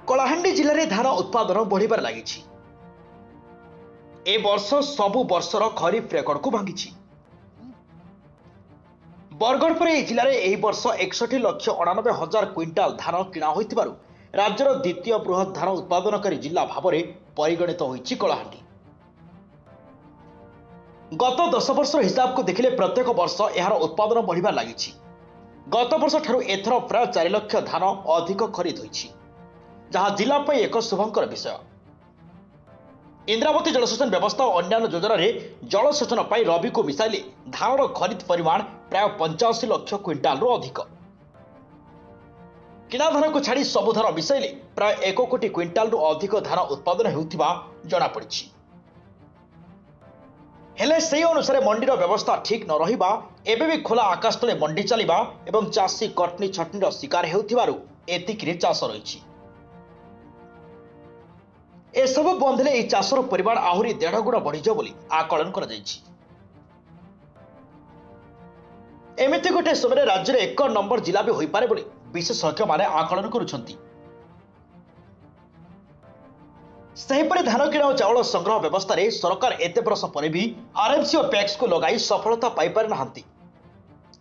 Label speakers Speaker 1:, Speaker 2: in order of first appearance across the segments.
Speaker 1: कलाहांडी जिले में धान उत्पादन बढ़िबार लागिछि। ए वर्ष सबु वर्षर खरीफ रेकर्ड को भांगी। बरगढ़ पर जिले में यह वर्ष 61,98,000 क्विंटाल धान किणा होइतिबारु राज्यर द्वितीय बृहत धान उत्पादनकारी जिला भाव में परिगणित होइछि कलाहांडी। गत 10 वर्ष हिसाब को देखिले प्रत्येक वर्ष यार उत्पादन बढ़िबार लागिछि। गत वर्ष ठारू एथर प्राय 4 लाख धान अधिक खरीद होइछि, जहां जिला पर एक शुभंकर विषय। इंद्रावती जलसेचन व्यवस्था और अन्य योजना रे जलसेचन पाई रबी को मिसाइले धानर खरीद परिमाण प्राय 85 लाख क्विंटाल रु अधिक। किना धान को छाड़ी सबु धान मिसाइले प्राय 1 कोटी क्विंटाल रु अधिक धान उत्पादन हेउथिबा जणा पड़िछि। हेले से अनुसार मंडीर व्यवस्था ठीक न रहिबा, एबे भी खोला आकाश तले मंडी चलिबा एवं चाषी कटनी छटनीर शिकार हेउथिबारु एतिकिरे चाष रहिछि। एसबु बंद हेले एही चाषर परिमाण आहुरी 1.5 गुण बढ़िज बोली आकलन करा जायछि। एमिति गोटे समय राज्य में 1 नंबर जिला भी होई पारे बोली विशेषज्ञ माने आकलन करुछंती। सेहीपरि धान किणा और चाउल संग्रह व्यवस्था रे सरकार एते बरस पर भी आरएमसी और पैक्स को लगाई सफलता पाई पारि नाहंती।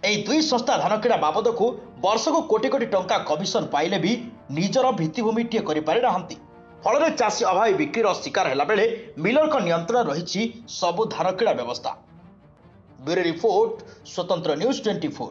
Speaker 1: एही दुई संस्था धान किणा बाबद को वर्ष को कोटी कोटी टंका कमिशन पाइले भी निजर भित्तिभूमि टिए करि पारि नाहंती। फल चाषी अभावी बिक्रीर शिकार हेला बेले मिलर का नियंत्रण रही सबु धान किणा व्यवस्था। ब्यूरो रिपोर्ट, स्वतंत्र न्यूज 24।